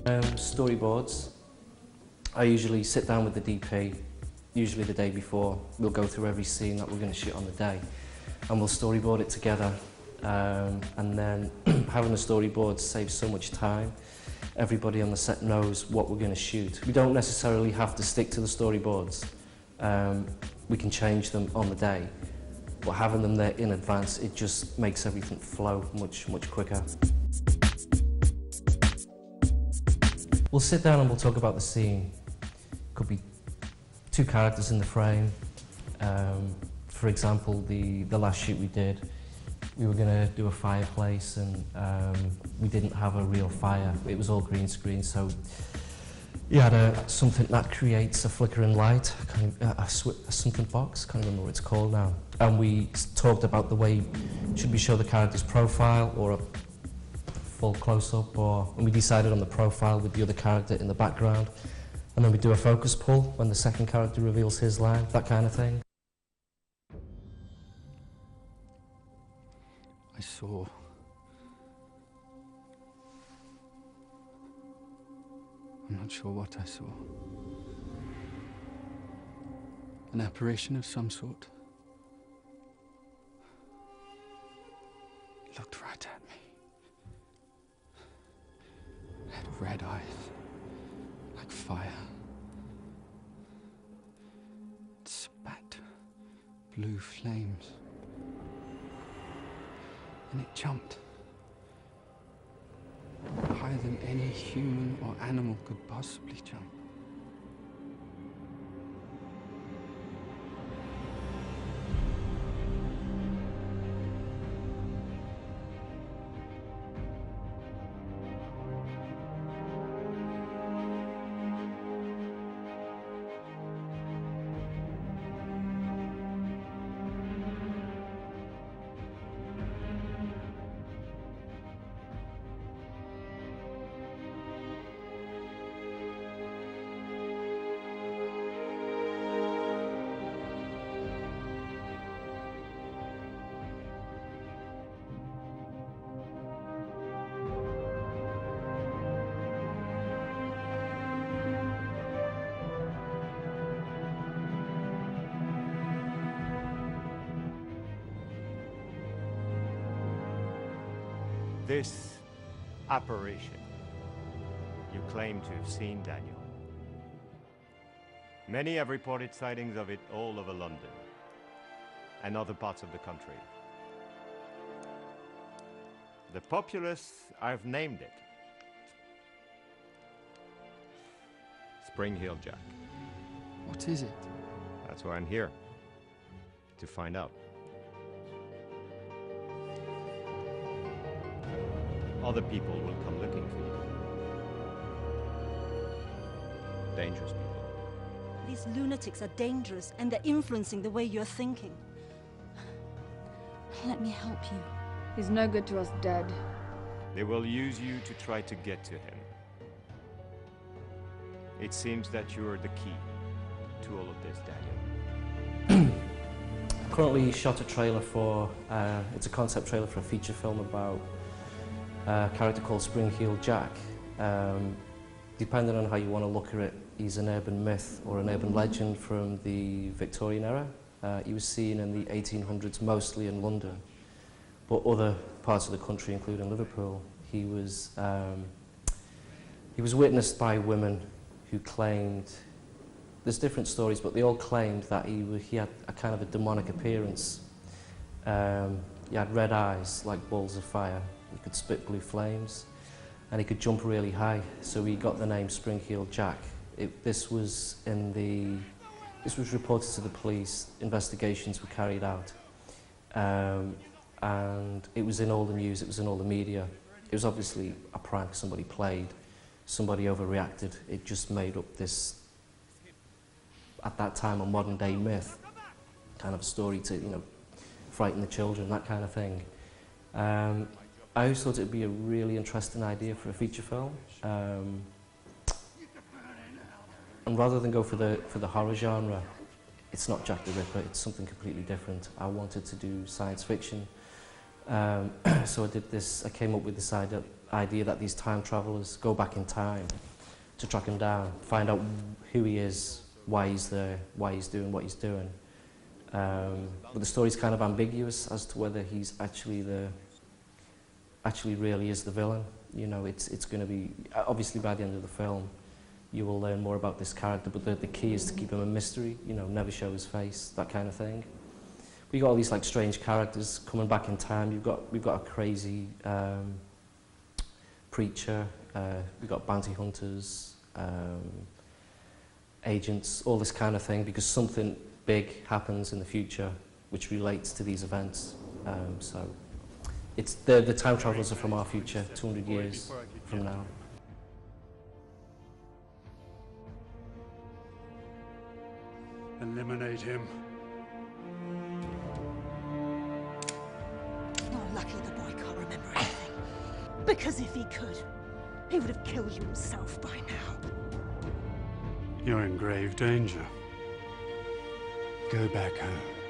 Storyboards. I usually sit down with the DP, usually the day before. We'll go through every scene that we're going to shoot on the day and we'll storyboard it together. And then having a storyboard saves so much time. Everybody on the set knows what we're going to shoot. We don't necessarily have to stick to the storyboards. We can change them on the day, but having them there in advance, it just makes everything flow much quicker. We'll sit down and we'll talk about the scene. Could be two characters in the frame. For example, the last shoot we did, we were going to do a fireplace and we didn't have a real fire. It was all green screen, so you had something that creates a flickering light, kind of a something box, can't remember what it's called now. And we talked about the way, should we show the character's profile or a full close-up, and we decided on the profile with the other character in the background, and then we do a focus pull when the second character reveals his line, that kind of thing. I saw. I'm not sure what I saw. An apparition of some sort. It looked right at me. It had red eyes, like fire. It spat blue flames. And it jumped. Higher than any human or animal could possibly jump. This apparition, you claim to have seen, Daniel. Many have reported sightings of it all over London and other parts of the country. The populace, I've named it Spring Hill Jack. What is it? That's why I'm here, to find out. Other people will come looking for you. Dangerous people. These lunatics are dangerous and they're influencing the way you're thinking. Let me help you. He's no good to us dead. They will use you to try to get to him. It seems that you're the key to all of this, Daniel. Currently shot a trailer for, it's a concept trailer for a feature film about a character called Spring Hill Jack. Depending on how you want to look at it, he's an urban myth or an urban legend from the Victorian era. He was seen in the 1800s, mostly in London, but other parts of the country, including Liverpool. He was witnessed by women who claimed, there's different stories, but they all claimed that he had a kind of a demonic appearance. He had red eyes like balls of fire. He could spit blue flames, and he could jump really high. So he got the name Spring Hill Jack. This was reported to the police. Investigations were carried out, and it was in all the news. It was in all the media. It was obviously a prank somebody played. Somebody overreacted. It just made up this, at that time, a modern day myth, kind of a story to, you know, frighten the children, that kind of thing. I always thought it'd be a really interesting idea for a feature film. And rather than go for the horror genre, it's not Jack the Ripper, it's something completely different. I wanted to do science fiction. So I came up with this idea that these time travelers go back in time to track him down, find out who he is, why he's there, why he's doing what he's doing. But the story's kind of ambiguous as to whether he's actually really is the villain. You know, it's going to be, obviously by the end of the film, you will learn more about this character, but the key is to keep him a mystery, you know, never show his face, that kind of thing. We got all these like strange characters coming back in time. We've got a crazy preacher, we've got bounty hunters, agents, all this kind of thing, because something big happens in the future which relates to these events. So it's the time travelers are from our future, 200 years from now. Eliminate him. Oh, lucky the boy can't remember anything. Because if he could, he would have killed you himself by now. You're in grave danger. Go back home.